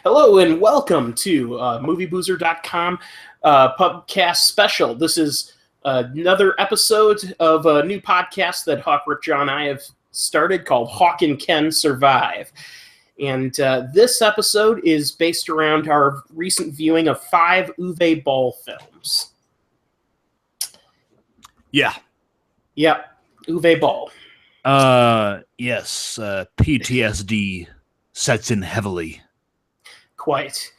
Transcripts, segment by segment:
Hello and welcome to movieboozer.com Pubcast special. This is another episode of a new podcast that Hawk, Rip, John, and I have started called Hawk and Ken Survive. And this episode is based around our recent viewing of 5 Uwe Boll films. Yeah. Yep, Uwe Boll. Yes, PTSD sets in heavily. Quite.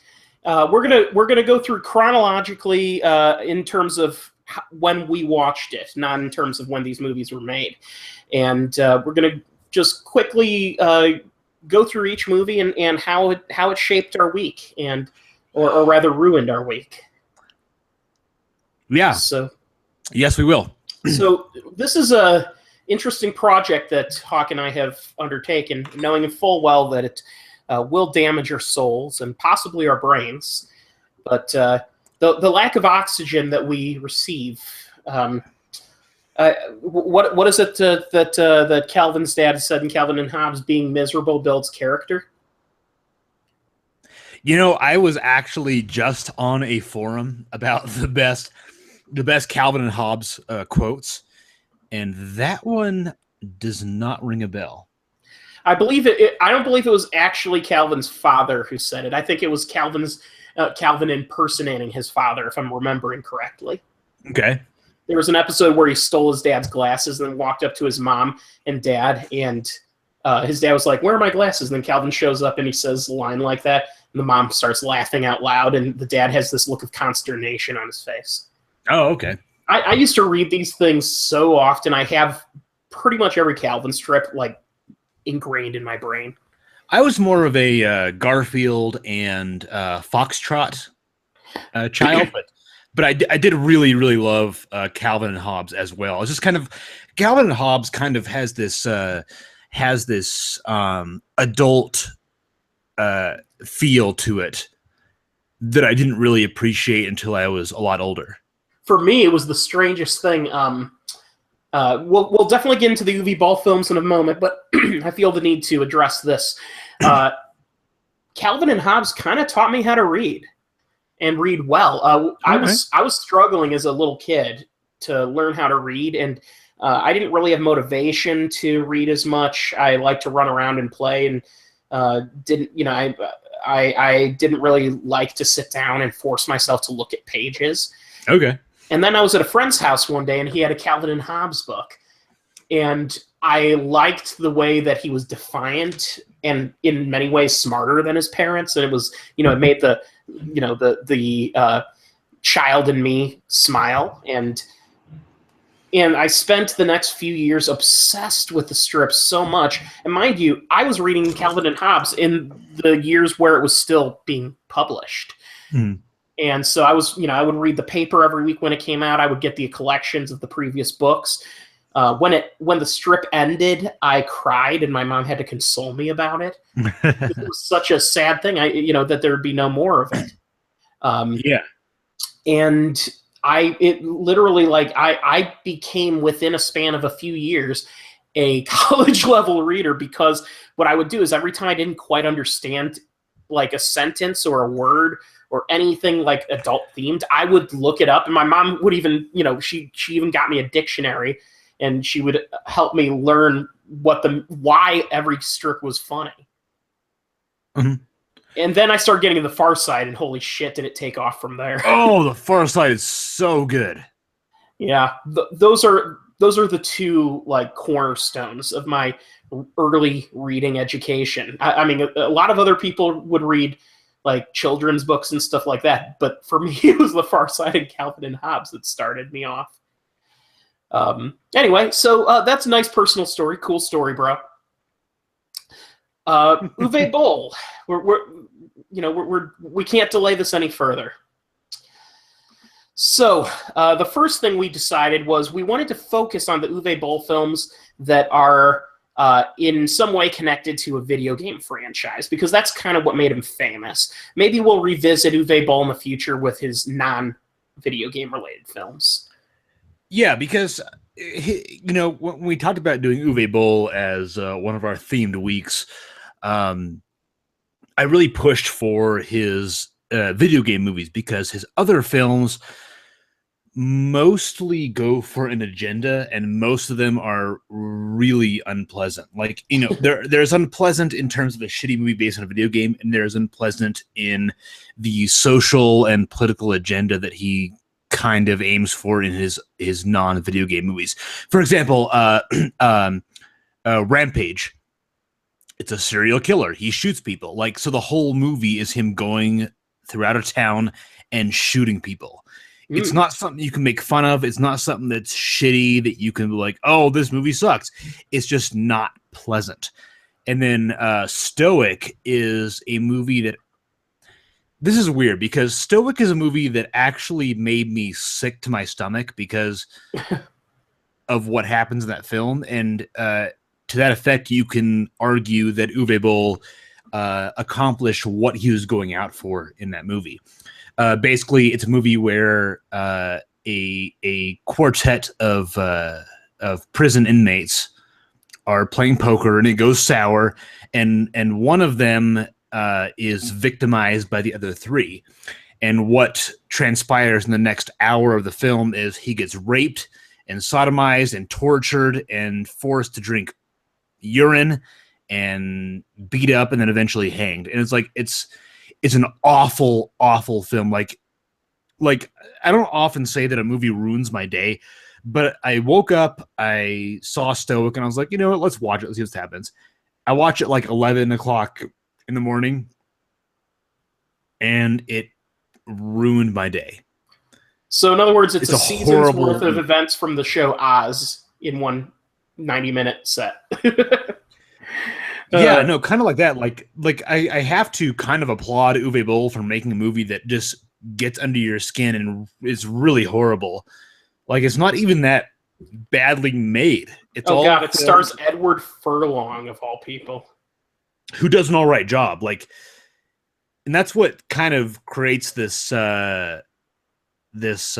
We're gonna go through chronologically in terms of when we watched it, not in terms of when these movies were made, and we're gonna just quickly go through each movie and how it shaped our week or rather ruined our week. Yeah. So. Yes, we will. So this is a interesting project that Hawk and I have undertaken, knowing full well that it will damage our souls and possibly our brains. But the lack of oxygen that we receive, what is it that Calvin's dad said in Calvin and Hobbes, being miserable builds character? You know, I was actually just on a forum about the best Calvin and Hobbes quotes, and that one does not ring a bell. I believe I don't believe it was actually Calvin's father who said it. I think it was Calvin impersonating his father, if I'm remembering correctly. Okay. There was an episode where he stole his dad's glasses and then walked up to his mom and dad, and his dad was like, "Where are my glasses?" And then Calvin shows up and he says a line like that, and the mom starts laughing out loud, and the dad has this look of consternation on his face. Oh, okay. I used to read these things so often. I have pretty much every Calvin strip ingrained in my brain. I was more of a Garfield and Foxtrot child, but I did really, really love Calvin and Hobbes as well. It's just kind of Calvin and Hobbes kind of has this adult feel to it that I didn't really appreciate until I was a lot older. For me, it was the strangest thing. We'll definitely get into the Uwe Boll films in a moment, but I feel the need to address this. Calvin and Hobbes kind of taught me how to read and read well. I was struggling as a little kid to learn how to read, and I didn't really have motivation to read as much. I liked to run around and play, and I didn't really like to sit down and force myself to look at pages. Okay. And then I was at a friend's house one day, and he had a Calvin and Hobbes book. And I liked the way that he was defiant and in many ways smarter than his parents. And it was, it made the child in me smile. And I spent the next few years obsessed with the strip so much. And mind you, I was reading Calvin and Hobbes in the years where it was still being published. Mm. And so I was, I would read the paper every week when it came out. I would get the collections of the previous books. When the strip ended, I cried, and my mom had to console me about it. It was such a sad thing, that there would be no more of it. Yeah. And I became, within a span of a few years, a college level reader, because what I would do is every time I didn't quite understand like a sentence or a word or anything like adult themed, I would look it up, and my mom would even, she even got me a dictionary, and she would help me learn why every strip was funny. Mm-hmm. And then I started getting to the Far Side, and holy shit, did it take off from there. Oh, the Far Side is so good. Yeah, those are the two cornerstones of my early reading education. I mean, a lot of other people would read children's books and stuff like that, but for me, it was the Far Side and Calvin and Hobbes that started me off. Anyway, so that's a nice personal story. Cool story, bro. Uwe Boll. We can't delay this any further. So the first thing we decided was we wanted to focus on the Uwe Boll films that are in some way connected to a video game franchise, because that's kind of what made him famous. Maybe we'll revisit Uwe Boll in the future with his non-video game related films. Yeah, because when we talked about doing Uwe Boll as one of our themed weeks, I I really pushed for his video game movies because his other films mostly go for an agenda, and most of them are really unpleasant. Like, there's unpleasant in terms of a shitty movie based on a video game, and there's unpleasant in the social and political agenda that he kind of aims for in his non-video game movies. For example, Rampage. It's a serial killer. He shoots people. Like, so the whole movie is him going throughout a town and shooting people. It's not something you can make fun of. It's not something that's shitty that you can be like, oh, this movie sucks. It's just not pleasant. And then Stoic is a movie that, this is weird because Stoic is a movie that actually made me sick to my stomach because of what happens in that film. And to that effect, you can argue that Uwe Boll accomplished what he was going out for in that movie. Basically, it's a movie where a quartet of prison inmates are playing poker, and it goes sour, and one of them is victimized by the other three. And what transpires in the next hour of the film is he gets raped and sodomized and tortured and forced to drink urine and beat up and then eventually hanged. And it's like it's an awful, awful film. Like I don't often say that a movie ruins my day, but I woke up, I saw Stoic, and I was like, you know what? Let's watch it. Let's see what happens. I watch it like 11 o'clock in the morning, and it ruined my day. So in other words, it's a season's worth of events from the show Oz in one 90-minute set. Yeah, no, kind of like that. Like I have to kind of applaud Uwe Boll for making a movie that just gets under your skin and is really horrible. Like, it's not even that badly made. It's it stars Edward Furlong of all people, who does an all right job. Like, and that's what kind of creates this this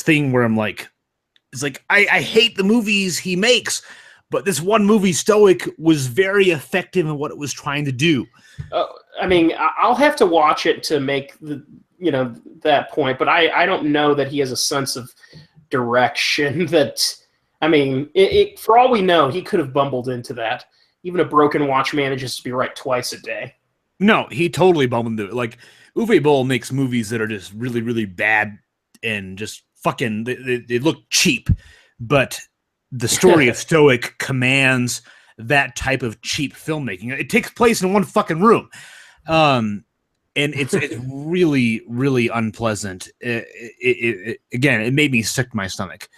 thing where I'm like, it's like, I hate the movies he makes, but this one movie, Stoic, was very effective in what it was trying to do. I mean, I'll have to watch it to make that point, but I don't know that he has a sense of direction. That, I mean, for all we know, he could have bumbled into that. Even a broken watch manages to be right twice a day. No, he totally bumbled into it. Like, Uwe Boll makes movies that are just really, really bad and just fucking, they look cheap, but the story of Stoic commands that type of cheap filmmaking. It takes place in one fucking room, and it's really, really unpleasant. Again, it made me sick to my stomach.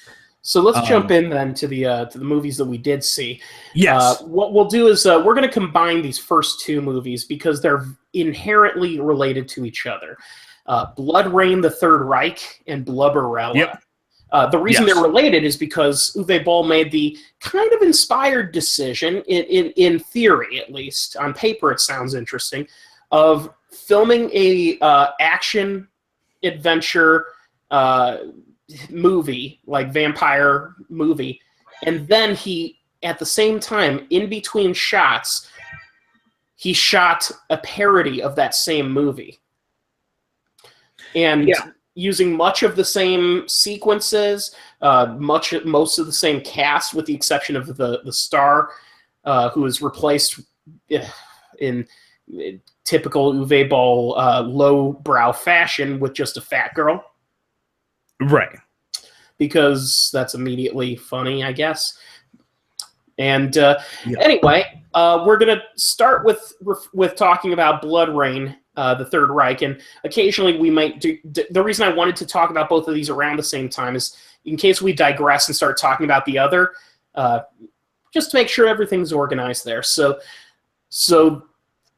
So let's jump in then to the movies that we did see. Yes. What we'll do is we're going to combine these first two movies because they're inherently related to each other. Blood Rain, The Third Reich, and Blubberella. Yep. The reason they're related is because Uwe Boll made the kind of inspired decision, in theory at least, on paper it sounds interesting, of filming a action adventure movie, like vampire movie, and then he, at the same time, in between shots, he shot a parody of that same movie. And using much of the same sequences, most of the same cast, with the exception of the star, who is replaced in typical Uwe Boll low-brow fashion with just a fat girl. Right. Because that's immediately funny, I guess. And anyway, we're going to start with talking about Blood Rain, The Third Reich, and occasionally we might do. The reason I wanted to talk about both of these around the same time is in case we digress and start talking about the other, just to make sure everything's organized there. So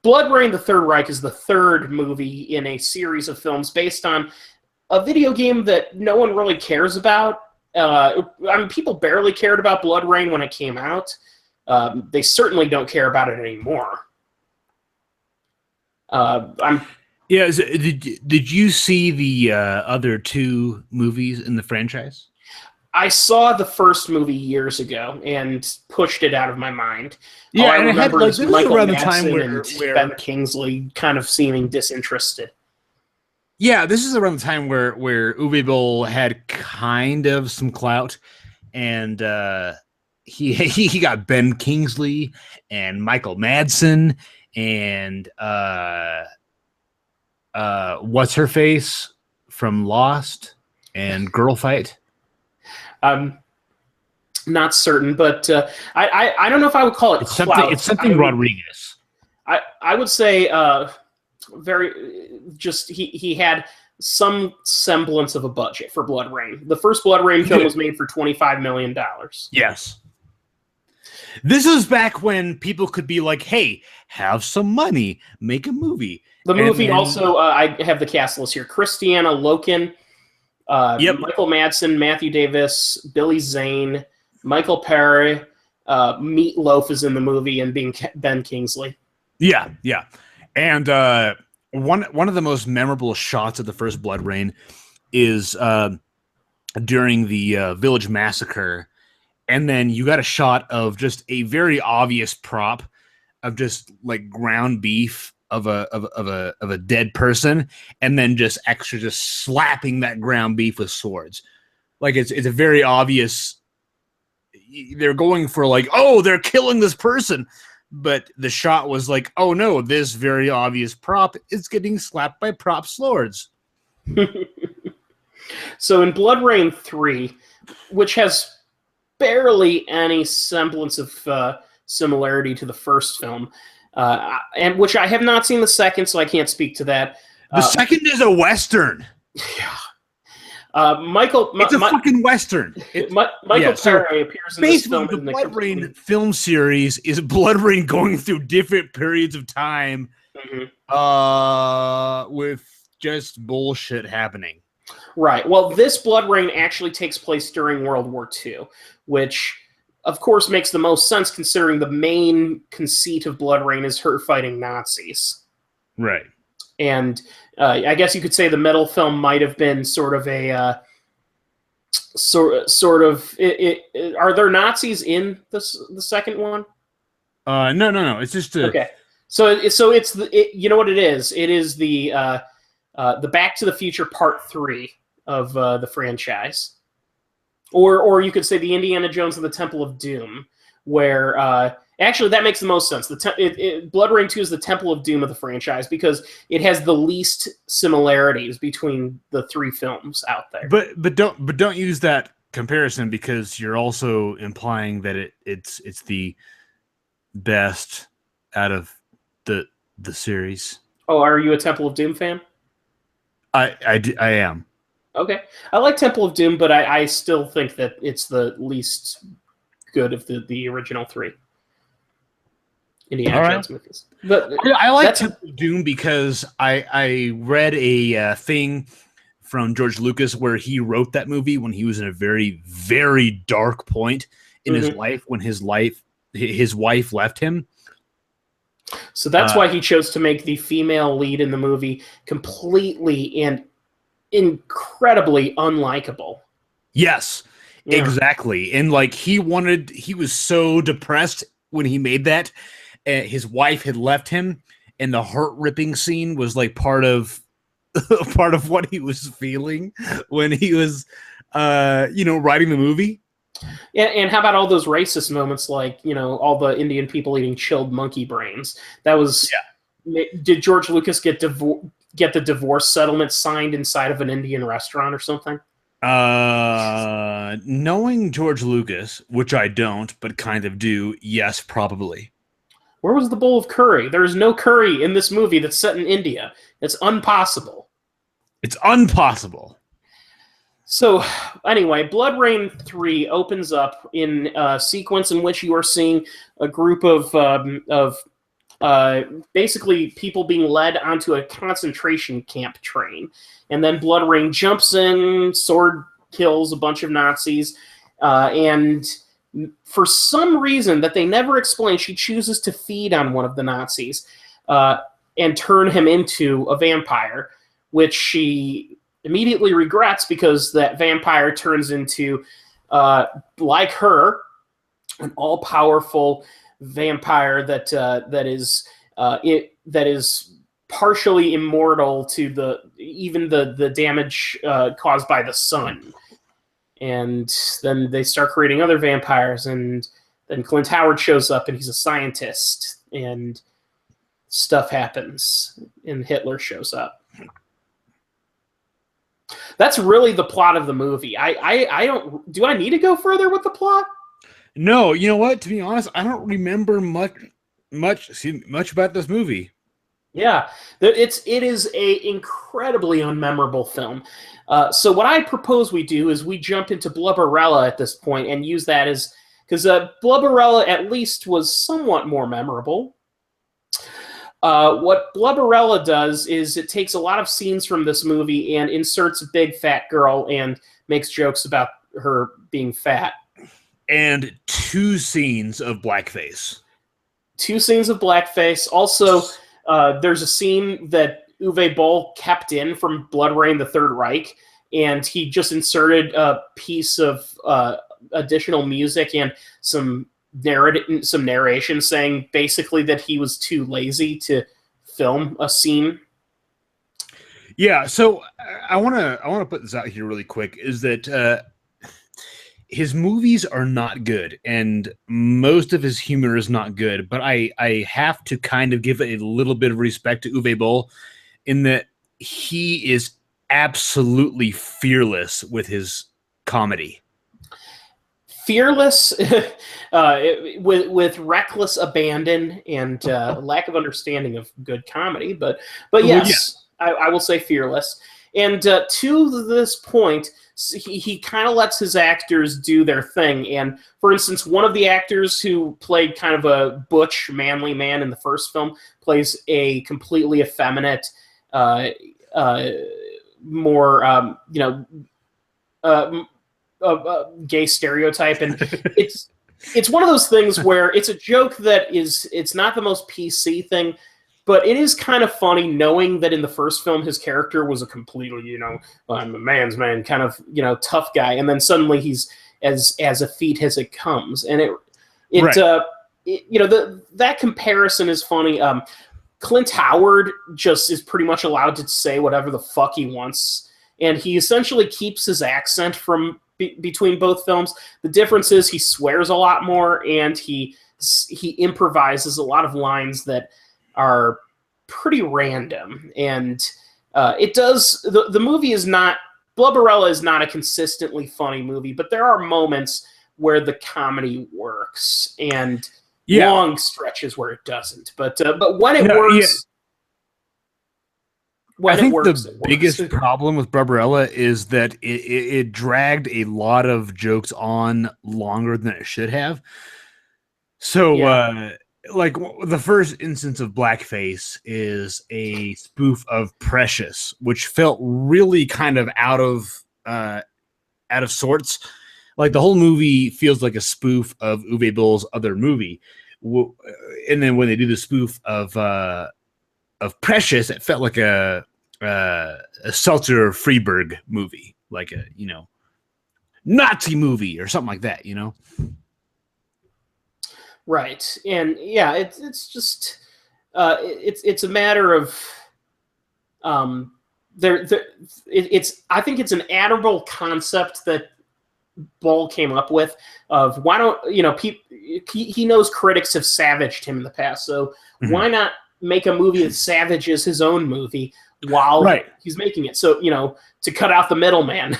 Blood Rain, The Third Reich is the third movie in a series of films based on a video game that no one really cares about. I mean, people barely cared about Blood Rain when it came out. They certainly don't care about it anymore. Did you see the other two movies in the franchise? I saw the first movie years ago and pushed it out of my mind. Yeah, All I and it had remember like is this is Michael around the time Madsen and where Ben Kingsley kind of seeming disinterested. yeah, this is around the time where Uwe Boll had kind of some clout, and he got Ben Kingsley and Michael Madsen and what's her face from Lost and Girl Fight. Not certain, but I don't know if I would call it It's clout. something Rodriguez. I would say very just he had some semblance of a budget for Blood Rain. The first Blood Rain film was made for $25 million. Yes. This is back when people could be like, hey, have some money, make a movie. The movie also, I have the cast list here. Christiana Loken, Michael Madsen, Matthew Davis, Billy Zane, Michael Perry, Meatloaf is in the movie, and being Ben Kingsley. Yeah. And one of the most memorable shots of the first Blood Rain is during the village massacre, and then you got a shot of just a very obvious prop of just like ground beef of a dead person, and then just slapping that ground beef with swords. Like it's a very obvious. They're going for like, oh, they're killing this person. But the shot was like, oh no, this very obvious prop is getting slapped by prop swords. So in Blood Rain 3, which has barely any semblance of similarity to the first film, and which I have not seen the second, so I can't speak to that. The second is a Western. Yeah. It's a fucking Western. Michael Perry appears in this film. The Blood Rain film series is Blood Rain going through different periods of time with just bullshit happening. Right. Well, this Blood Rain actually takes place during World War II, which, of course, makes the most sense considering the main conceit of Blood Rain is her fighting Nazis. Right. And I guess you could say the middle film might have been sort of a sort of. Are there Nazis in the second one? No. It's just okay. So it's you know what it is? It is the Back to the Future Part 3 of the franchise, or you could say the Indiana Jones and the Temple of Doom, where. Actually, that makes the most sense. Blood Rain 2 is the Temple of Doom of the franchise because it has the least similarities between the three films out there. But don't use that comparison because you're also implying that it's the best out of the series. Oh, are you a Temple of Doom fan? I am. Okay, I like Temple of Doom, but I still think that it's the least good of the original three Indiana Jones movies. But I like Temple of Doom because I read a thing from George Lucas where he wrote that movie when he was in a very, very dark point in his life when his wife left him. So that's why he chose to make the female lead in the movie completely and incredibly unlikable. Yes, exactly. And like he was so depressed when he made that. His wife had left him, and the heart-ripping scene was like part of what he was feeling when he was, writing the movie. And how about all those racist moments, like all the Indian people eating chilled monkey brains? That was. Yeah. Did George Lucas get the divorce settlement signed inside of an Indian restaurant or something? Knowing George Lucas, which I don't, but kind of do, yes, probably. Where was the bowl of curry? There is no curry in this movie that's set in India. It's impossible. It's impossible. So, anyway, Blood Rain 3 opens up in a sequence in which you are seeing a group of basically people being led onto a concentration camp train. And then Blood Rain jumps in, sword kills a bunch of Nazis, and for some reason that they never explain, she chooses to feed on one of the Nazis and turn him into a vampire, which she immediately regrets because that vampire turns into like her, an all-powerful vampire that is partially immortal to the damage caused by the sun. And then they start creating other vampires, and then Clint Howard shows up, and he's a scientist, and stuff happens, and Hitler shows up. That's really the plot of the movie. I don't. Do I need to go further with the plot? No, you know what? To be honest, I don't remember much about this movie. Yeah, it is a incredibly unmemorable film. So what I propose we do is we jump into Blubberella at this point and use that as, because Blubberella at least was somewhat more memorable. What Blubberella does is it takes a lot of scenes from this movie and inserts a big fat girl and makes jokes about her being fat. And 2 scenes of blackface. 2 scenes of blackface. Also, there's a scene that Uwe Boll kept in from Blood Rain: The Third Reich, and he just inserted a piece of additional music and some narration saying basically that he was too lazy to film a scene. Yeah, so I want to put this out here really quick, is that his movies are not good, and most of his humor is not good, but I have to kind of give a little bit of respect to Uwe Boll in that he is absolutely fearless with his comedy. Fearless, with reckless abandon and lack of understanding of good comedy, but yes, well, yeah. I will say fearless. And to this point, he kind of lets his actors do their thing. And for instance, one of the actors who played kind of a butch, manly man in the first film plays a completely effeminate, more gay stereotype. And it's one of those things where it's a joke that it's not the most PC thing. But it is kind of funny knowing that in the first film his character was a completely, I'm a man's man, kind of, tough guy, and then suddenly he's as effete as it comes, and right. That comparison is funny. Clint Howard just is pretty much allowed to say whatever the fuck he wants, and he essentially keeps his accent from between both films. The difference is he swears a lot more, and he improvises a lot of lines that are pretty random, and the movie is not, Blubberella is not a consistently funny movie, but there are moments where the comedy works and long stretches where it doesn't. But when it works, I think the biggest problem with Blubberella is that it dragged a lot of jokes on longer than it should have. So. Like the first instance of blackface is a spoof of Precious, which felt really kind of out of sorts. Like the whole movie feels like a spoof of Uwe Boll's other movie, and then when they do the spoof of Precious, it felt like a Seltzer Freeberg movie, like a Nazi movie or something like that, Right, and yeah, it's just it's a matter of it's I think it's an admirable concept that Boll came up with of why don't he knows critics have savaged him in the past, so why not make a movie that savages his own movie while he's making it, so to cut out the middleman.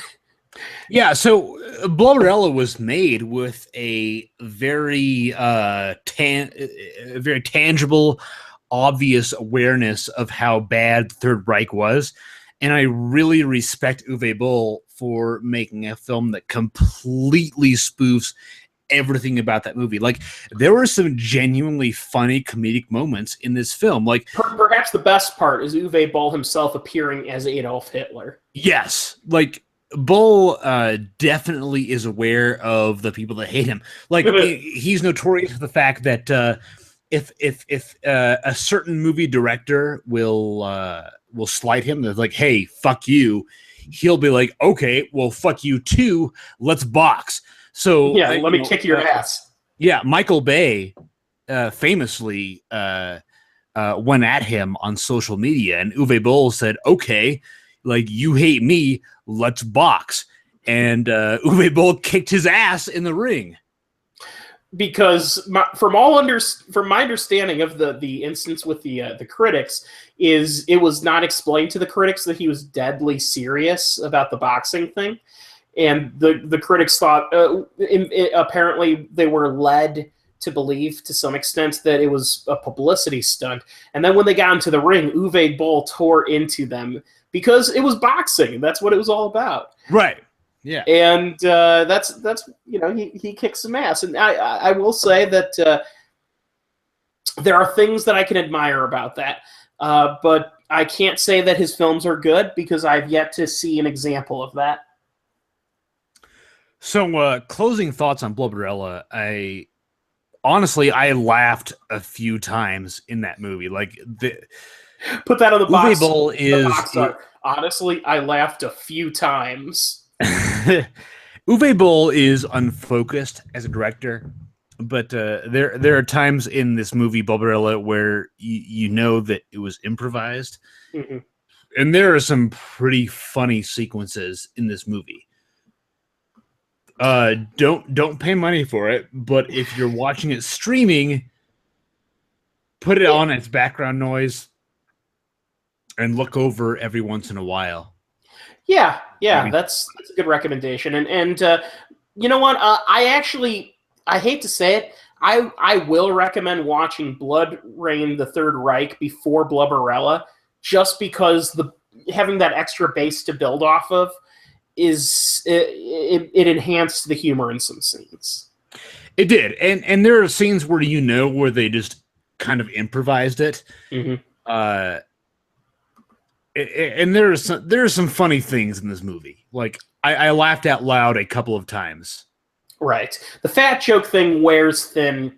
Yeah, so Blubberella was made with a very very tangible, obvious awareness of how bad Third Reich was, and I really respect Uwe Boll for making a film that completely spoofs everything about that movie. Like, there were some genuinely funny comedic moments in this film. Like, perhaps the best part is Uwe Boll himself appearing as Adolf Hitler. Yes, like. Boll definitely is aware of the people that hate him. Like he's notorious for the fact that if a certain movie director will slight him, they're like, "Hey, fuck you," he'll be like, "Okay, well, fuck you too. Let's box." So Yeah, let me kick your ass. Yeah, Michael Bay famously went at him on social media, and Uwe Boll said, "Okay, like you hate me, let's box." And Uwe Boll kicked his ass in the ring. Because from my understanding of the instance with the critics, is it was not explained to the critics that he was deadly serious about the boxing thing, and the critics thought apparently they were led to believe to some extent that it was a publicity stunt. And then when they got into the ring, Uwe Boll tore into them because it was boxing. That's what it was all about. Right. Yeah. And that's he kicks some ass. And I will say that there are things that I can admire about that. But I can't say that his films are good because I've yet to see an example of that. So closing thoughts on Blubberella, I laughed a few times in that movie. Like put that on the box. Uwe Boll is honestly, I laughed a few times. Uwe Boll is unfocused as a director, but there are times in this movie Blubberella where you know that it was improvised, and there are some pretty funny sequences in this movie. Don't pay money for it, but if you're watching it streaming, put it on its background noise and look over every once in a while. Yeah, that's a good recommendation. And you know what? I hate to say it, I will recommend watching Blood Rain: The Third Reich before Blubberella, just because having that extra base to build off of it enhanced the humor in some scenes. It did, and there are scenes where where they just kind of improvised it. And there are some funny things in this movie. Like I laughed out loud a couple of times. Right, the fat joke thing wears thin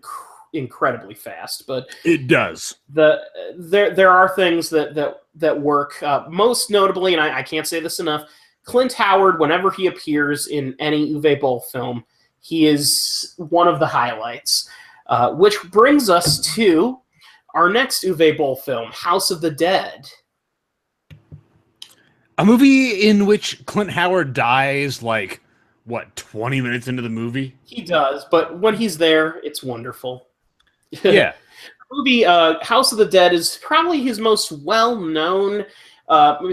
incredibly fast, but it does. There are things that work. Most notably, and I can't say this enough, Clint Howard, whenever he appears in any Uwe Boll film, he is one of the highlights. Which brings us to our next Uwe Boll film, House of the Dead. A movie in which Clint Howard dies, 20 minutes into the movie? He does, but when he's there, it's wonderful. Yeah. The movie House of the Dead is probably his most well-known,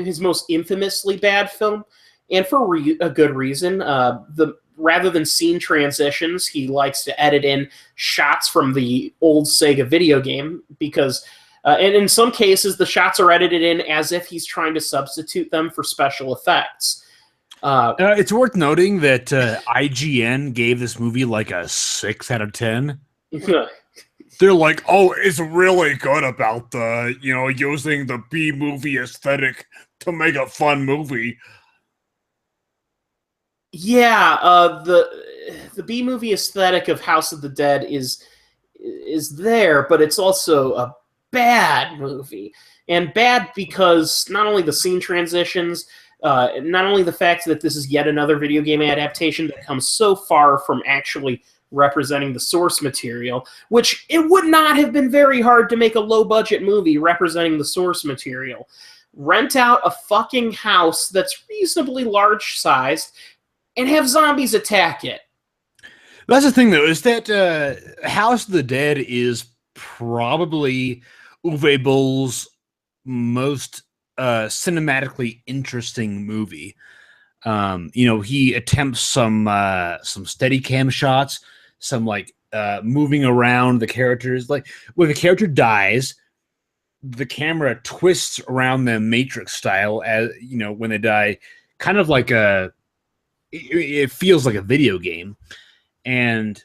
his most infamously bad film, and for a good reason. Rather than scene transitions, he likes to edit in shots from the old Sega video game because, and in some cases, the shots are edited in as if he's trying to substitute them for special effects. It's worth noting that IGN gave this movie a 6 out of 10. They're like, oh, it's really good about using the B-movie aesthetic to make a fun movie. Yeah, the B-movie aesthetic of House of the Dead is there, but it's also a bad movie. And bad because not only the scene transitions, not only the fact that this is yet another video game adaptation that comes so far from actually representing the source material, which it would not have been very hard to make a low-budget movie representing the source material. Rent out a fucking house that's reasonably large-sized and have zombies attack it. That's the thing, though, is that House of the Dead is probably Uwe Boll's most cinematically interesting movie. He attempts some Steadicam shots, some moving around the characters. Like when the character dies, the twists around them Matrix style, as when they die, kind of like it feels like a video game, and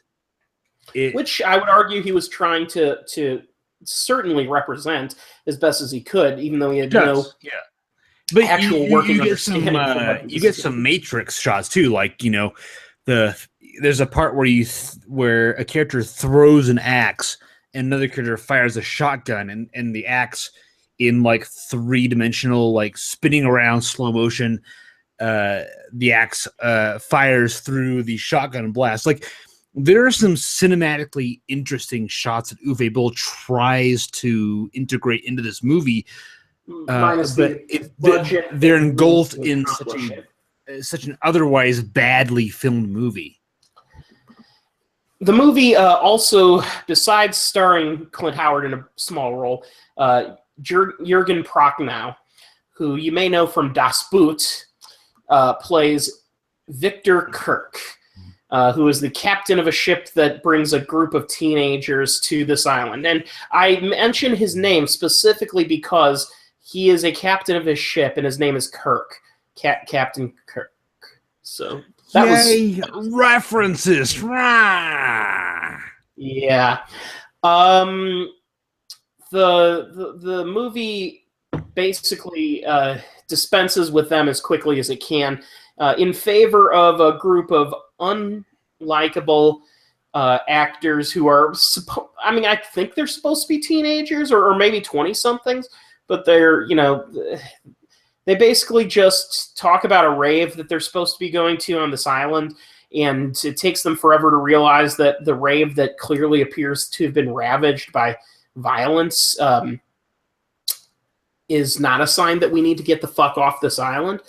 which I would argue he was trying to certainly represent as best as he could, even though he had but actual working understanding. You get some Matrix shots too, there's a part where a character throws an axe and another character fires a shotgun, and the axe in 3-dimensional spinning around slow motion the axe fires through the shotgun blast. Like, there are some cinematically interesting shots that Uwe Boll tries to integrate into this movie, Minus but the budget, they're engulfed to in such an otherwise badly filmed movie. The movie also, besides starring Clint Howard in a small role, Jürgen Prochnow, who you may know from Das Boot, plays Victor Kirk, who is the captain of a ship that brings a group of teenagers to this island. And I mention his name specifically because he is a captain of his ship, and his name is Kirk, Captain Kirk. So that was references. Yeah. The movie basically dispenses with them as quickly as it can in favor of a group of unlikable actors who are I think they're supposed to be teenagers or maybe 20-somethings, but they're, they basically just talk about a rave that they're supposed to be going to on this island, and it takes them forever to realize that the rave that clearly appears to have been ravaged by violence is not a sign that we need to get the fuck off this island.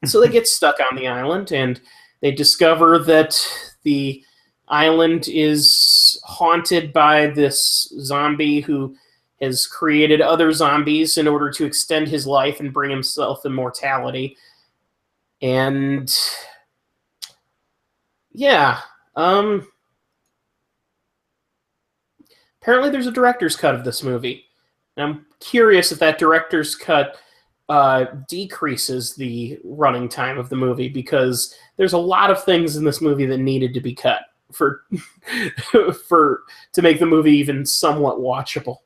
So they get stuck on the island, and they discover that the island is haunted by this zombie who has created other zombies in order to extend his life and bring himself immortality. And yeah, apparently there's a director's cut of this movie. And I'm curious if that director's cut decreases the running time of the movie, because there's a lot of things in this movie that needed to be cut for to make the movie even somewhat watchable.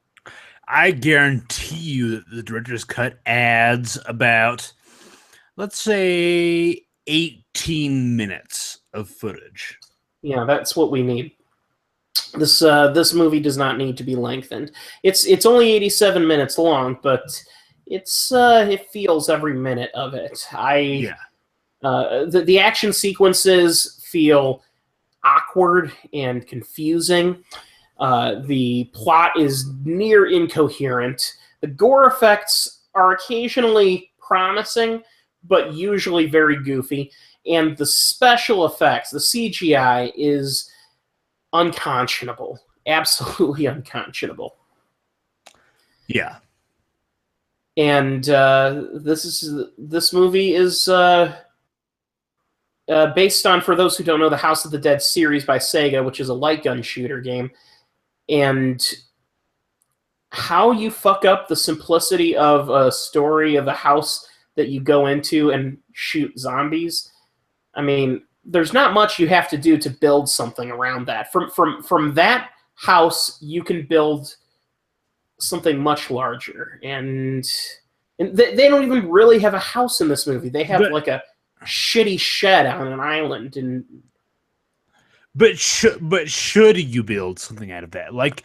I guarantee you that the director's cut adds about, let's say, 18 minutes of footage. Yeah, that's what we need. This movie does not need to be lengthened. It's only 87 minutes long, but it feels every minute of it. The action sequences feel awkward and confusing. The plot is near incoherent. The gore effects are occasionally promising, but usually very goofy. And the special effects, the CGI, is unconscionable. Absolutely unconscionable. Yeah. And this movie is based on, for those who don't know, the House of the Dead series by Sega, which is a light gun shooter game. And how you fuck up the simplicity of a story of a house that you go into and shoot zombies. I mean, there's not much you have to do to build something around that. From that house, you can build something much larger. And they don't even really have a house in this movie. They have like a shitty shed on an island. But should you build something out of that? Like,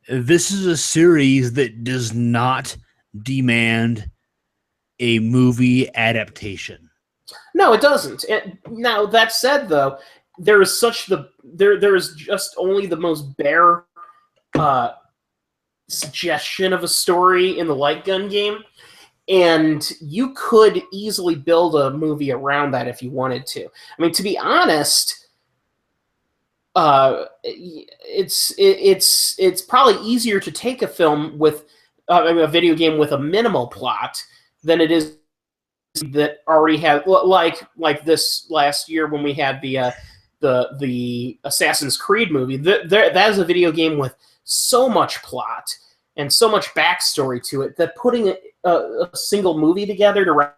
this is a series that does not demand a movie adaptation. No, it doesn't. Now, that said, though, there is just only the most bare suggestion of a story in the light gun game, and you could easily build a movie around that if you wanted to. I mean, to be honest, it's probably easier to take a film with a video game with a minimal plot than it is that already had, like this last year when we had the Assassin's Creed movie. That is a video game with so much plot and so much backstory to it that putting a single movie together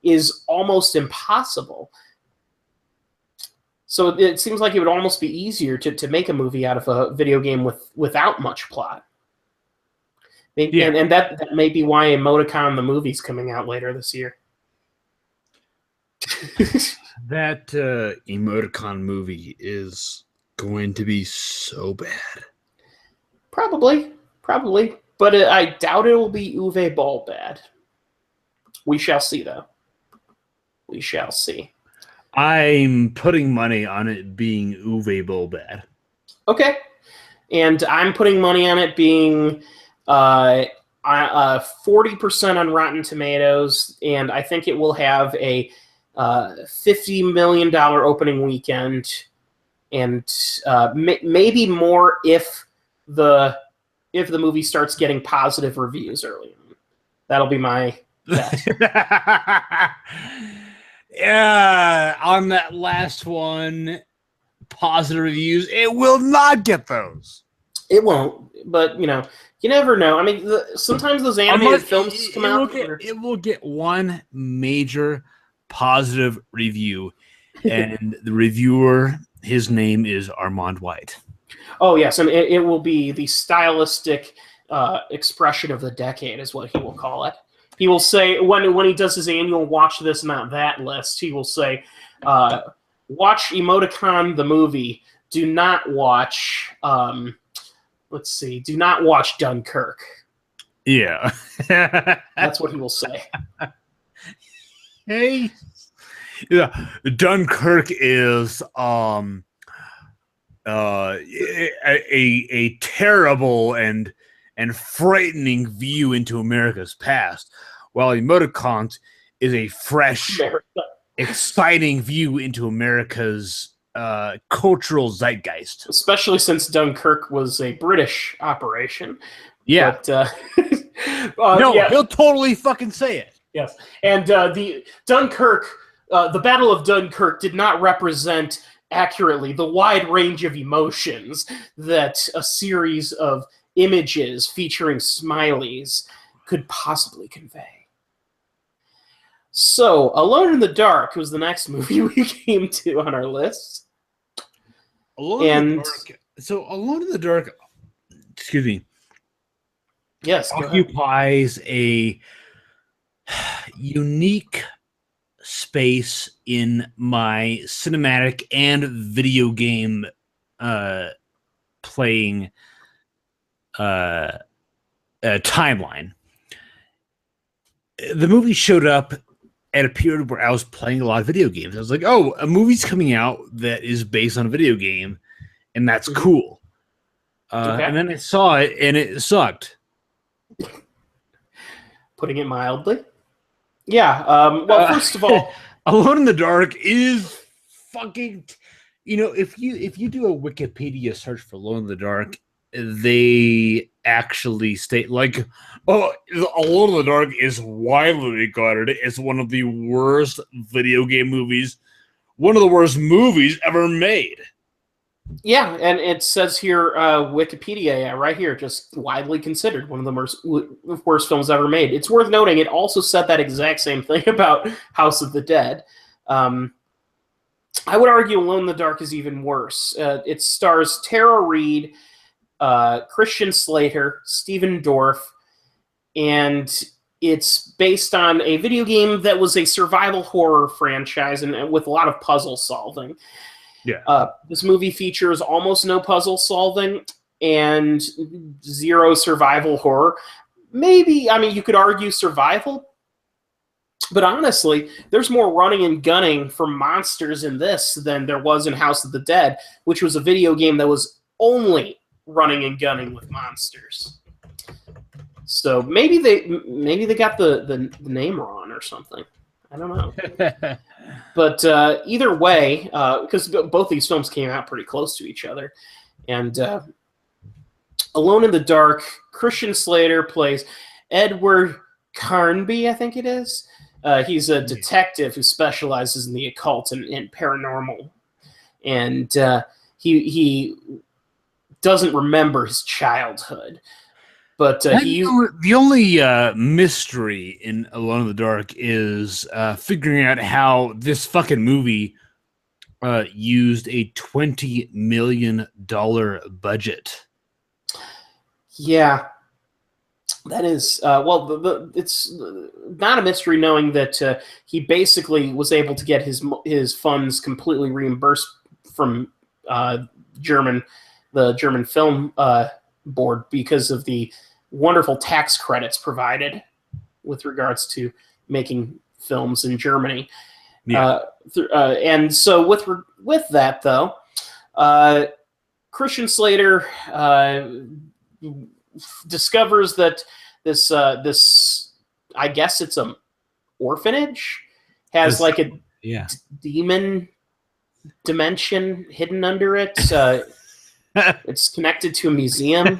is almost impossible. So it seems like it would almost be easier to make a movie out of a video game without much plot. Maybe, yeah. and that may be why Emoticon the movie's coming out later this year. That Emoticon movie is going to be so bad. Probably. But I doubt it will be Uwe Boll bad. We shall see, though. We shall see. I'm putting money on it being Uwe Boll-bad. Okay. And I'm putting money on it being 40% on Rotten Tomatoes, and I think it will have a $50 million opening weekend, and maybe more if the movie starts getting positive reviews early on. That'll be my bet. Yeah, on that last one, positive reviews, it will not get those. It won't, but you never know. I mean, sometimes those animated films come out. It will get one major positive review, and the reviewer, his name is Armand White. Oh yes, and it will be the stylistic expression of the decade, is what he will call it. He will say when he does his annual "Watch This Not That" list, he will say, "Watch Emoticon the movie. Do not watch." Let's see. Do not watch Dunkirk. Yeah, that's what he will say. Hey, yeah, Dunkirk is a terrible and frightening view into America's past, while Emoticons is a fresh, exciting view into America's cultural zeitgeist. Especially since Dunkirk was a British operation. Yeah. But, no, yeah. He'll totally fucking say it. Yes. And the Dunkirk, the Battle of Dunkirk did not represent accurately the wide range of emotions that a series of images featuring smileys could possibly convey. So, Alone in the Dark was the next movie we came to on our list. Alone in the Dark, excuse me. Yes, occupies a unique space in my cinematic and video game playing timeline. The movie showed up at a period where I was playing a lot of video games. I was like, oh, a movie's coming out that is based on a video game, and that's cool. And then I saw it, and it sucked. Putting it mildly. Yeah. Well, first of all, Alone in the Dark is fucking. If you do a Wikipedia search for Alone in the Dark, they actually state like, oh, Alone in the Dark is widely regarded as one of the worst video game movies, one of the worst movies ever made. Yeah, and it says here, Wikipedia, right here, just widely considered one of the worst films ever made. It's worth noting, it also said that exact same thing about House of the Dead. I would argue Alone in the Dark is even worse. It stars Tara Reid, Christian Slater, Stephen Dorff, and it's based on a video game that was a survival horror franchise and with a lot of puzzle solving. Yeah. This movie features almost no puzzle solving and zero survival horror. Maybe, I mean, you could argue survival, but honestly, there's more running and gunning for monsters in this than there was in House of the Dead, which was a video game that was only running and gunning with monsters. So maybe they got the name wrong or something. I don't know. But either way, because both these films came out pretty close to each other, and Alone in the Dark, Christian Slater plays Edward Carnby, I think it is. He's a detective who specializes in the occult and paranormal, and he doesn't remember his childhood. But the only mystery in Alone in the Dark is figuring out how this fucking movie used a $20 million budget. Yeah, that is it's not a mystery knowing that he basically was able to get his funds completely reimbursed from the German film board because of the wonderful tax credits provided with regards to making films in Germany. Yeah. And so with that though, Christian Slater discovers that this I guess it's an orphanage has like a demon dimension hidden under it. It's connected to a museum,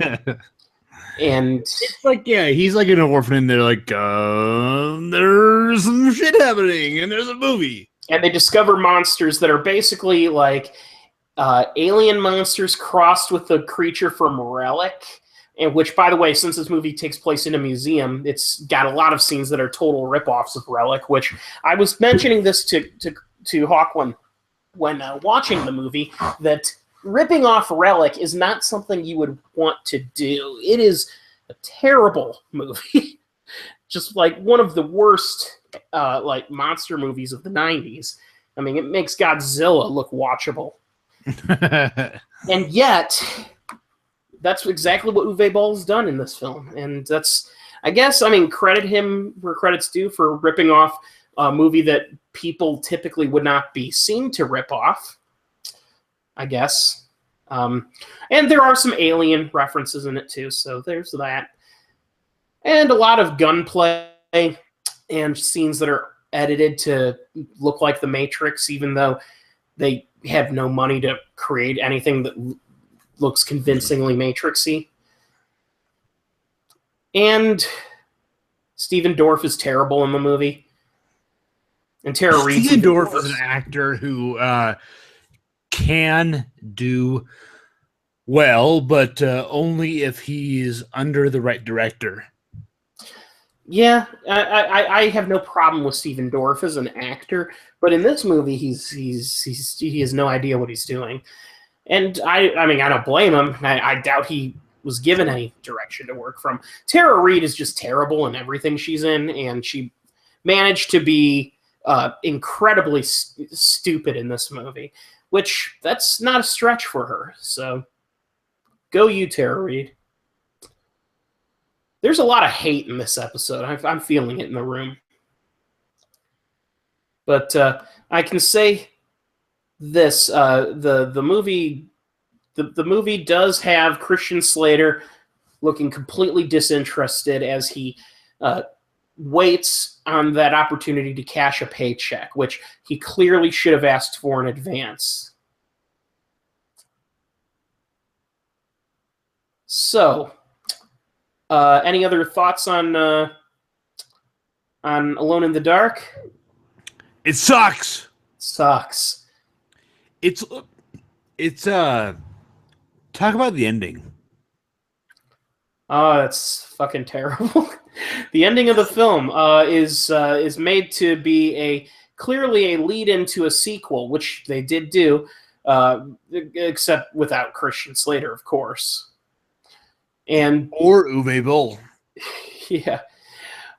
and it's like he's like an orphan, and they're like, there's some shit happening, and there's a movie, and they discover monsters that are basically like alien monsters crossed with a creature from Relic. And which, by the way, since this movie takes place in a museum, it's got a lot of scenes that are total ripoffs of Relic. Which I was mentioning this to Hawk when watching the movie, that ripping off Relic is not something you would want to do. It is a terrible movie, just like one of the worst like monster movies of the '90s. I mean, it makes Godzilla look watchable, and yet. That's exactly what Uwe Boll's done in this film. And that's, I guess, I mean, credit him where credit's due for ripping off a movie that people typically would not be seen to rip off, I guess. And there are some alien references in it, too, so there's that. And a lot of gunplay and scenes that are edited to look like The Matrix, even though they have no money to create anything that looks convincingly Matrixy. And Stephen Dorff is terrible in the movie. And Tara Reid. Stephen Dorff is an actor who can do well, but only if he's under the right director. Yeah, I have no problem with Stephen Dorff as an actor, but in this movie, he has no idea what he's doing. And I mean, I don't blame him. I doubt he was given any direction to work from. Tara Reid is just terrible in everything she's in, and she managed to be incredibly stupid in this movie, which that's not a stretch for her. So go you, Tara Reid. There's a lot of hate in this episode. I'm feeling it in the room. But I can say this: the movie does have Christian Slater looking completely disinterested as he waits on that opportunity to cash a paycheck, which he clearly should have asked for in advance. So, any other thoughts on Alone in the Dark? It sucks. Sucks. It's talk about the ending. Oh, that's fucking terrible. The ending of the film is made to be clearly a lead into a sequel, which they did do, except without Christian Slater, of course. Or Uwe Boll. Yeah.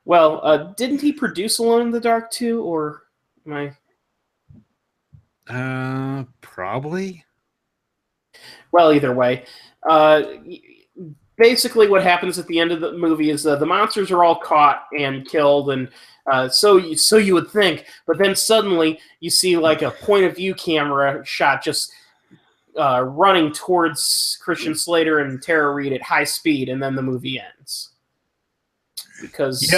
Well, didn't he produce Alone in the Dark too, or am I? Probably. Well, either way, basically what happens at the end of the movie is the monsters are all caught and killed, and so you would think, but then suddenly you see like a point of view camera shot just running towards Christian Slater and Tara Reid at high speed, and then the movie ends. Because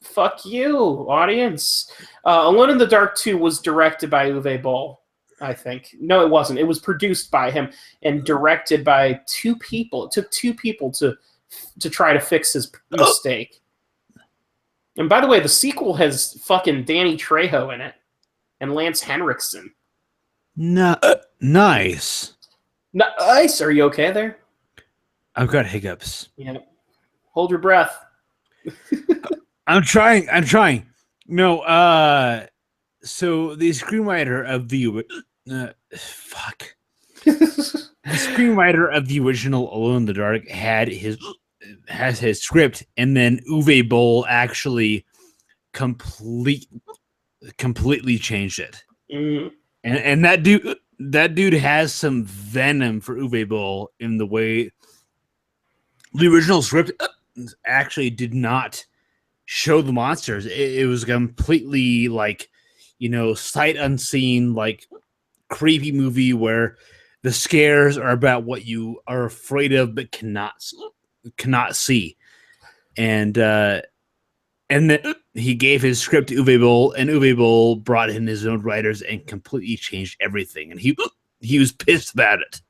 fuck you, audience. Alone in the Dark 2 was directed by Uwe Boll, I think. No, it wasn't. It was produced by him and directed by two people. It took two people to try to fix his mistake. And by the way, the sequel has fucking Danny Trejo in it and Lance Henriksen. Nice. Nice. Are you okay there? I've got hiccups. Yeah. Hold your breath. I'm trying. No, so the screenwriter of the fuck. The screenwriter of the original Alone in the Dark has his script, and then Uwe Boll actually completely changed it. Mm. And that dude has some venom for Uwe Boll in the way the original script actually did not show the monsters. It was completely like sight unseen, like creepy movie where the scares are about what you are afraid of but cannot see. And then he gave his script to Uwe Boll, and Uwe Boll brought in his own writers and completely changed everything. And he was pissed about it.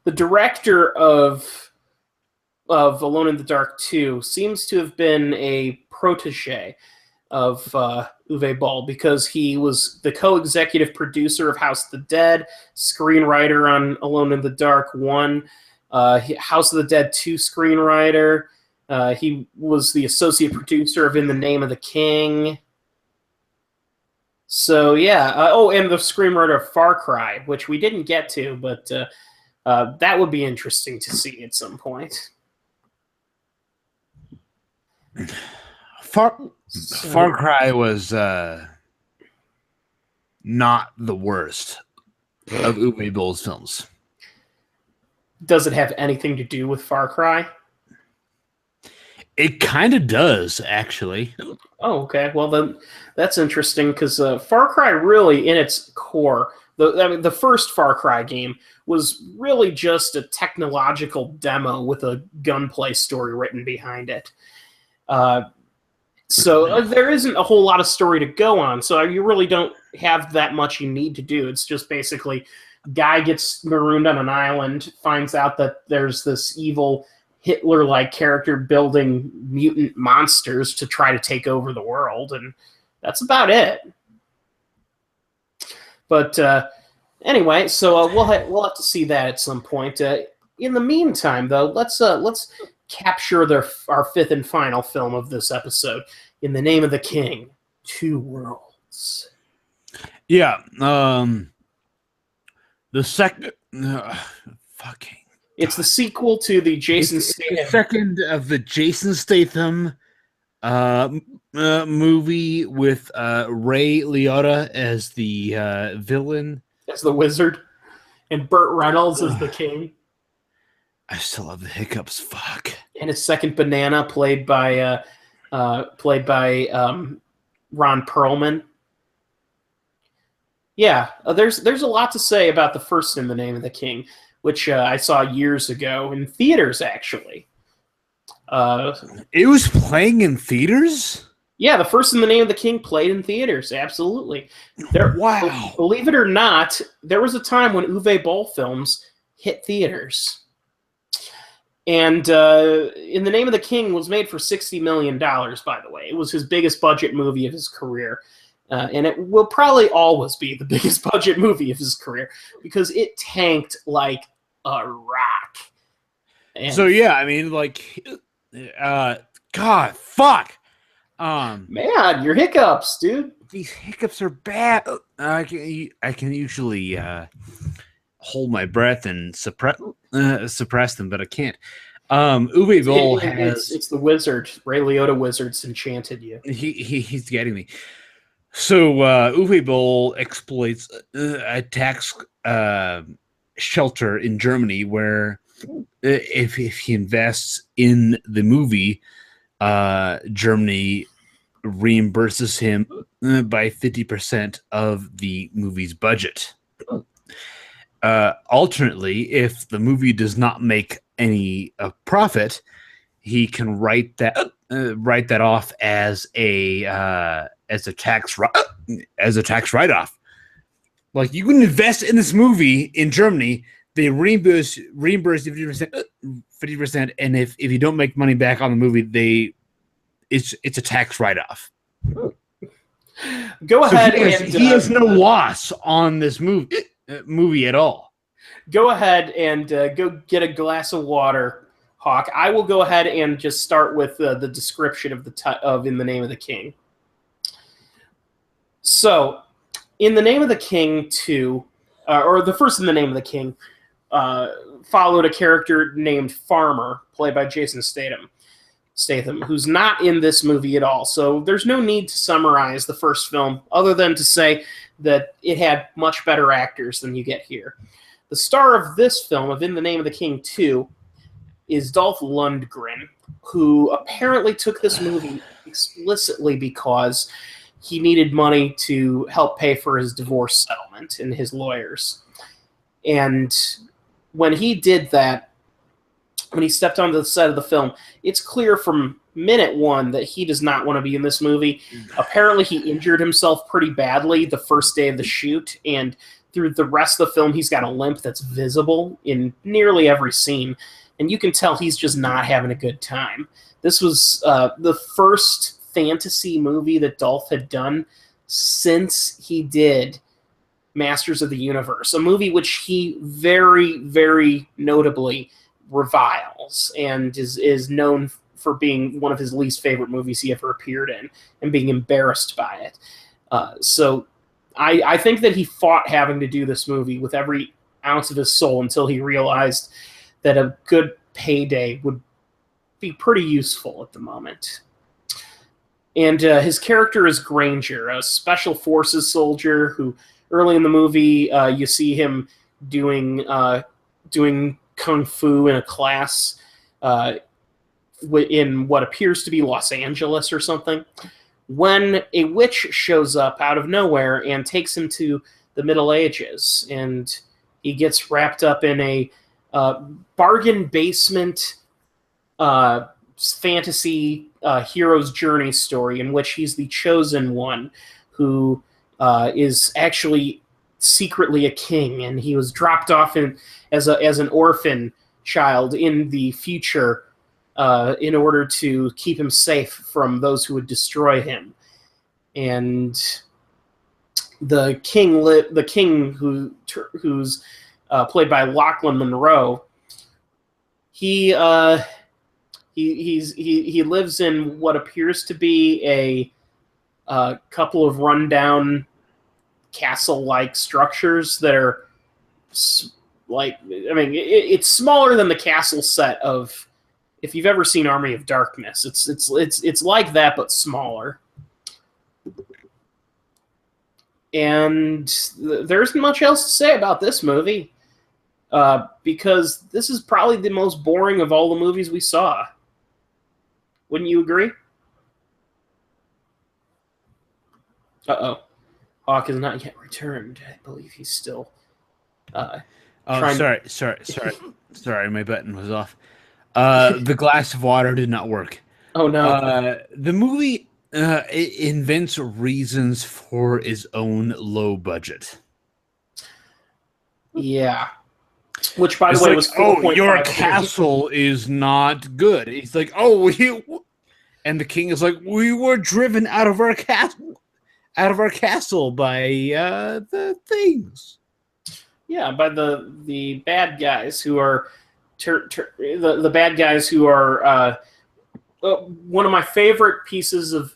The director of Alone in the Dark 2 seems to have been a protege of Uwe Boll, because he was the co-executive producer of House of the Dead, screenwriter on Alone in the Dark 1, House of the Dead 2 screenwriter. He was the associate producer of In the Name of the King. So, yeah. And the screenwriter of Far Cry, which we didn't get to, but that would be interesting to see at some point. Far Cry was not the worst of Uwe Boll's films. Does it have anything to do with Far Cry? It kind of does, actually. Oh, okay. Well, then that's interesting, because Far Cry really, in its core, the first Far Cry game was really just a technological demo with a gunplay story written behind it. So there isn't a whole lot of story to go on, so you really don't have that much you need to do. It's just basically guy gets marooned on an island, finds out that there's this evil Hitler-like character building mutant monsters to try to take over the world, and that's about it. But anyway, so we'll have to see that at some point. In the meantime, though, let's capture our fifth and final film of this episode, In the Name of the King: Two Worlds. Yeah, the second fucking. It's the sequel to the Jason Statham. The second of the Jason Statham movie with Ray Liotta as the villain. As the wizard. And Burt Reynolds as the king. I still have the hiccups. Fuck. And his second banana, played by Ron Perlman. Yeah, there's a lot to say about the first In the Name of the King, which I saw years ago in theaters, actually. It was playing in theaters? Yeah, the first In the Name of the King played in theaters, absolutely. Wow. Believe it or not, there was a time when Uwe Boll films hit theaters. And In the Name of the King was made for $60 million, by the way. It was his biggest budget movie of his career. And it will probably always be the biggest budget movie of his career, because it tanked like a rock. And so, yeah, I mean, like, God, fuck. Man, your hiccups, dude. These hiccups are bad. I can usually hold my breath and suppress them, but I can't. Uwe Boll has... It's the wizard. Ray Liotta wizard's enchanted you. He's getting me. So Uwe Boll exploits a tax shelter in Germany where if he invests in the movie, Germany reimburses him by 50% of the movie's budget. Alternately, if the movie does not make any profit, he can write that off as a tax write-off. Like, you can invest in this movie in Germany, they reimburse 50%, and if you don't make money back on the movie, it's a tax write-off. Go ahead. He has no loss on this movie at all. Go ahead and go get a glass of water, Hawk. I will go ahead and just start with the description of In the Name of the King. So, In the Name of the King 2, or the first In the Name of the King, followed a character named Farmer, played by Jason Statham, who's not in this movie at all. So there's no need to summarize the first film, other than to say that it had much better actors than you get here. The star of this film, of In the Name of the King 2, is Dolph Lundgren, who apparently took this movie explicitly because he needed money to help pay for his divorce settlement and his lawyers. And when he did that, when he stepped onto the set of the film, it's clear from minute one that he does not want to be in this movie. Apparently, he injured himself pretty badly the first day of the shoot, and through the rest of the film, he's got a limp that's visible in nearly every scene, and you can tell he's just not having a good time. This was the first fantasy movie that Dolph had done since he did Masters of the Universe, a movie which he very, very notably reviles and is known for being one of his least favorite movies he ever appeared in and being embarrassed by it. So I think that he fought having to do this movie with every ounce of his soul until he realized that a good payday would be pretty useful at the moment. And his character is Granger, a special forces soldier who early in the movie you see him doing kung fu in a class in what appears to be Los Angeles or something, when a witch shows up out of nowhere and takes him to the Middle Ages, and he gets wrapped up in a bargain basement fantasy hero's journey story in which he's the chosen one who is actually secretly a king, and he was dropped off as an orphan child in the future in order to keep him safe from those who would destroy him. And the king who's played by Lachlan Monroe, he lives in what appears to be a couple of rundown castle-like structures that are it's smaller than the castle set of, if you've ever seen Army of Darkness. It's like that but smaller. And there isn't much else to say about this movie because this is probably the most boring of all the movies we saw. Wouldn't you agree? Uh-oh. Hawk has not yet returned. I believe he's still sorry. My button was off. The glass of water did not work. Oh, no. The movie invents reasons for its own low budget. Yeah. Which, by the way, was 4.5. Your castle is not good. He's like, and the king is like, we were driven out of our castle by the things. Yeah, by the bad guys who are the bad guys who are one of my favorite pieces of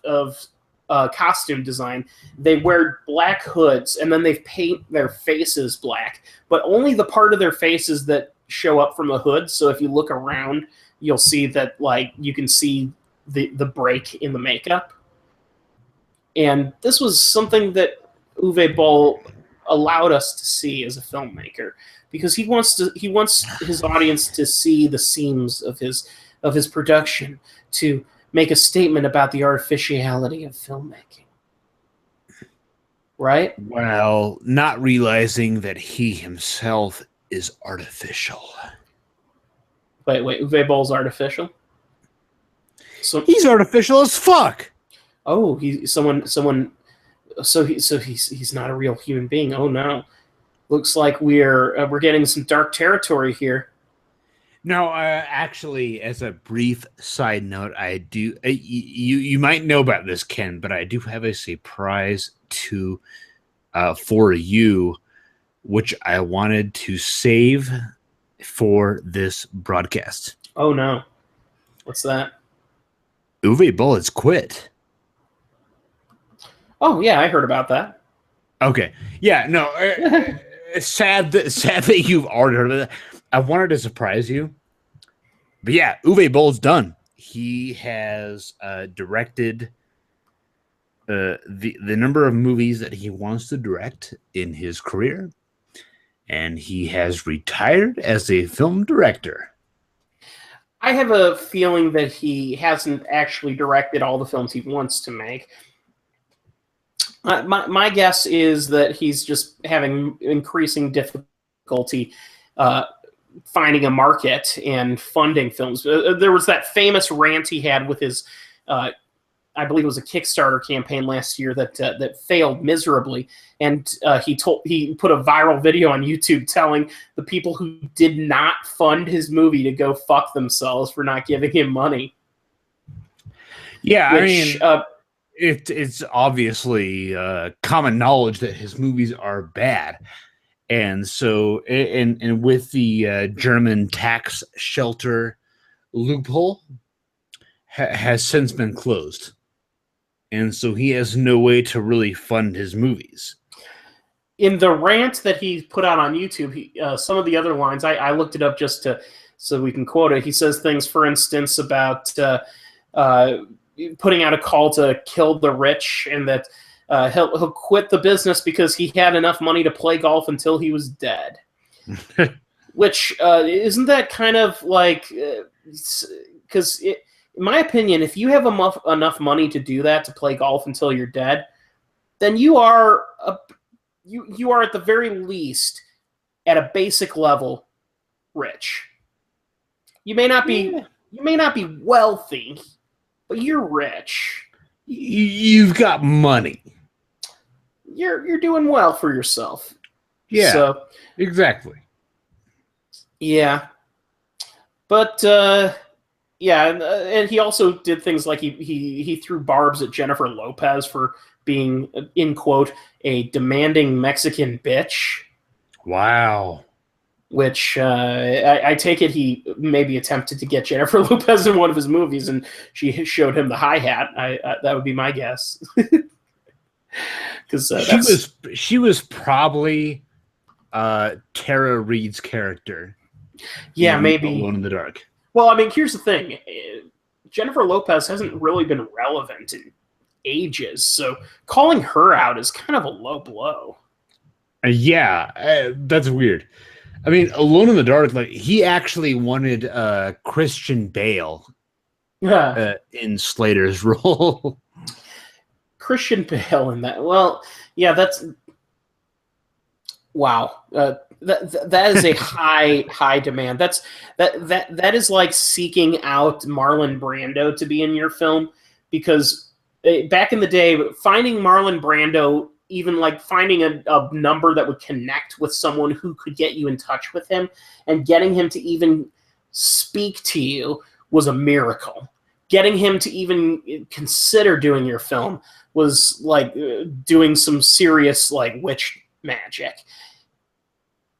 costume design. They wear black hoods and then they paint their faces black, but only the part of their faces that show up from the hood. So if you look around, you'll see that you can see the break in the makeup. And this was something that Uwe Boll allowed us to see as a filmmaker, because he wants his audience to see the seams of his production, to make a statement about the artificiality of filmmaking. Right? Well, not realizing that he himself is artificial. Wait, Uwe Boll's artificial? So he's artificial as fuck. Oh, he's not a real human being. Oh no. Looks like we're getting some dark territory here. No, actually, as a brief side note, I do. You might know about this, Ken, but I do have a surprise for you, which I wanted to save for this broadcast. Oh no, what's that? Uwe Boll has quit. Oh yeah, I heard about that. Okay, yeah, no. Sad that you've already heard of that. I wanted to surprise you, but yeah, Uwe Boll's done. He has directed the number of movies that he wants to direct in his career, and he has retired as a film director. I have a feeling that he hasn't actually directed all the films he wants to make. My guess is that he's just having increasing difficulty uh, finding a market and funding films. There was that famous rant he had with his, I believe it was a Kickstarter campaign last year that failed miserably, and he put a viral video on YouTube telling the people who did not fund his movie to go fuck themselves for not giving him money. Yeah, which, I mean, it's obviously common knowledge that his movies are bad. And so, and with the German tax shelter loophole has since been closed. And so he has no way to really fund his movies. In the rant that he put out on YouTube, some of the other lines, I looked it up just so we can quote it. He says things, for instance, about putting out a call to kill the rich, and that he'll quit the business because he had enough money to play golf until he was dead. Which isn't that kind of like, because in my opinion, if you have enough money to do that, to play golf until you're dead, then you are you are at the very least, at a basic level, rich. You may not be wealthy, but you're rich. You've got money. You're doing well for yourself. Yeah, so, exactly. Yeah, but yeah, and he also did things like he threw barbs at Jennifer Lopez for being, in quote, a demanding Mexican bitch. Wow. Which I take it he maybe attempted to get Jennifer Lopez in one of his movies, and she showed him the hi-hat. That would be my guess. Because she was probably Tara Reid's character. Yeah, maybe Alone in the Dark. Well, I mean, here's the thing: Jennifer Lopez hasn't really been relevant in ages, so calling her out is kind of a low blow. Yeah, that's weird. I mean, Alone in the Dark, like, he actually wanted Christian Bale in Slater's role. Christian Bale in that? Well, yeah, that's wow. That is a high demand. That is like seeking out Marlon Brando to be in your film, because back in the day, finding Marlon Brando, even like finding a number that would connect with someone who could get you in touch with him and getting him to even speak to you was a miracle. Getting him to even consider doing your film was like doing some serious like witch magic.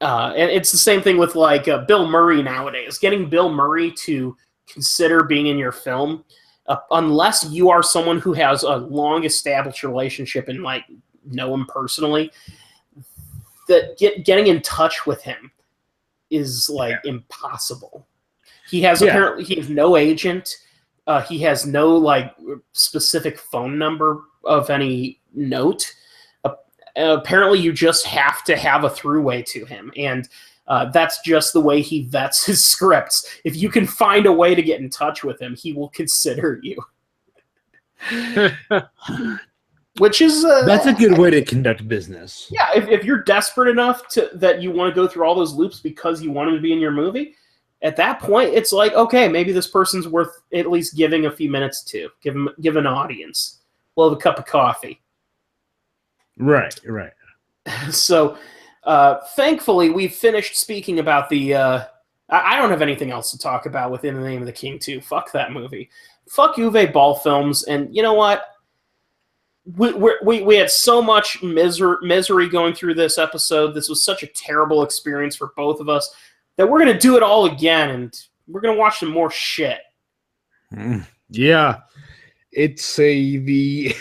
And it's the same thing with like Bill Murray nowadays. Getting Bill Murray to consider being in your film, unless you are someone who has a long established relationship and like know him personally, that getting in touch with him is like impossible. He has apparently he has no agent. He has no like specific phone number of any note. Apparently, you just have to have a throughway to him, and that's just the way he vets his scripts. If you can find a way to get in touch with him, he will consider you. Which is that's a good way to conduct business. Yeah, if you're desperate enough that you want to go through all those loops because you want him to be in your movie, at that point it's like, okay, maybe this person's worth at least giving a few minutes to. Give an audience. We'll have a cup of coffee. Right. So, thankfully, we've finished speaking about the. I don't have anything else to talk about within the Name of the King 2. Fuck that movie. Fuck Uwe Ball films. And you know what? We had so much misery going through this episode. This was such a terrible experience for both of us that we're going to do it all again, and we're going to watch some more shit. Yeah. It's the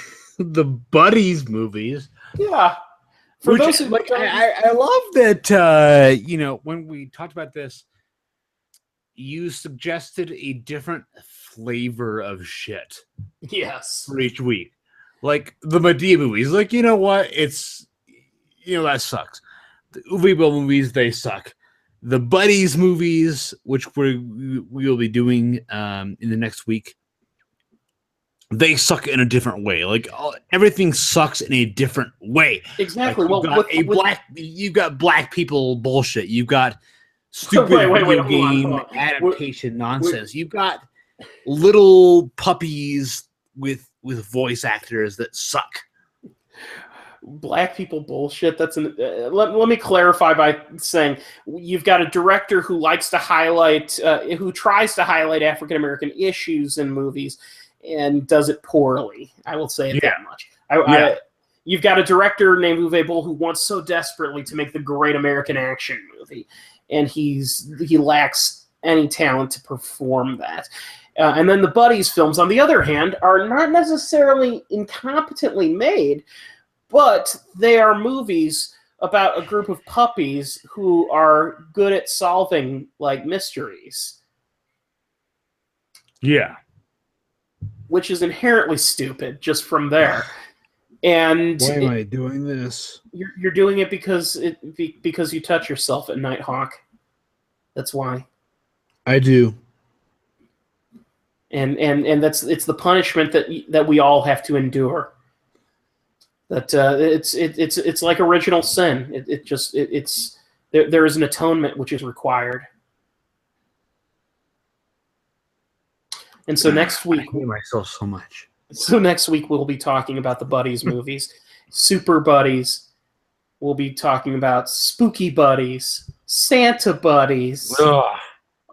Buddies movies. Yeah. For those who like, I love that, when we talked about this, you suggested a different flavor of shit. Yes. For each week. Like the Madea movies. Like, you know what? It's, that sucks. The Uwe Boll movies, they suck. The Buddies movies, which we will be doing in the next week, they suck in a different way. Like everything sucks in a different way. Exactly. Like Well, you've got black people bullshit. You've got stupid wait, video hold game on. adaptation nonsense. You've got little puppies with voice actors that suck. Black people bullshit. That's let me clarify by saying you've got a director who likes to highlight, who tries to highlight African American issues in movies, and does it poorly. I will say it that much. You've got a director named Uwe Boll who wants so desperately to make the great American action movie, and he lacks any talent to perform that. And then the Buddies films, on the other hand, are not necessarily incompetently made, but they are movies about a group of puppies who are good at solving like mysteries. Yeah. Which is inherently stupid just from there. And why am I doing this? You're doing it because you touch yourself at night, Hawk. That's why. I do. And it's the punishment that we all have to endure. That it's like original sin. There is an atonement which is required. And so next week, I hate myself so much. So next week we'll be talking about the Buddies movies, Super Buddies. We'll be talking about Spooky Buddies, Santa Buddies. Ugh.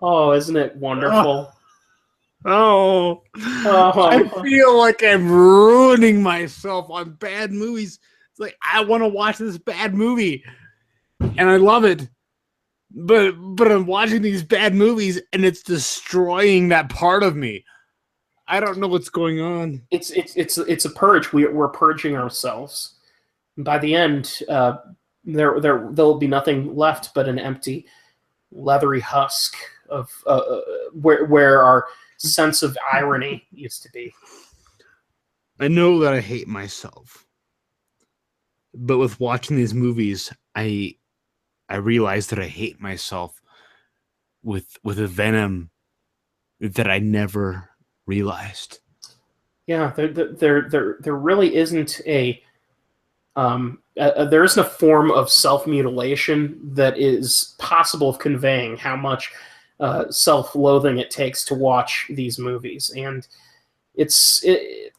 Oh, isn't it wonderful? Oh, I feel like I'm ruining myself on bad movies. It's like I want to watch this bad movie, and I love it, but I'm watching these bad movies, and it's destroying that part of me. I don't know what's going on. It's a purge. We're purging ourselves. By the end, there'll be nothing left but an empty, leathery husk of where our sense of irony used to be. I know that I hate myself, but with watching these movies, I realize that I hate myself with a venom that I never realized. Yeah, there really isn't there isn't a form of self-mutilation that is possible of conveying how much self-loathing it takes to watch these movies, and it's a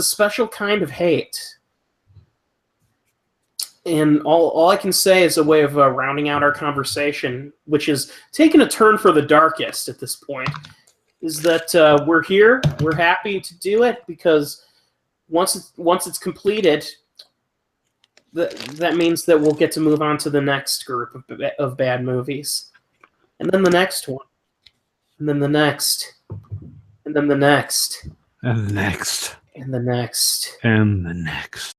special kind of hate. And all I can say is a way of rounding out our conversation, which is taking a turn for the darkest at this point, is that we're here, we're happy to do it, because once it's completed, that means that we'll get to move on to the next group of bad movies. And then the next one. And then the next. And then the next. And the next. And the next. And the next.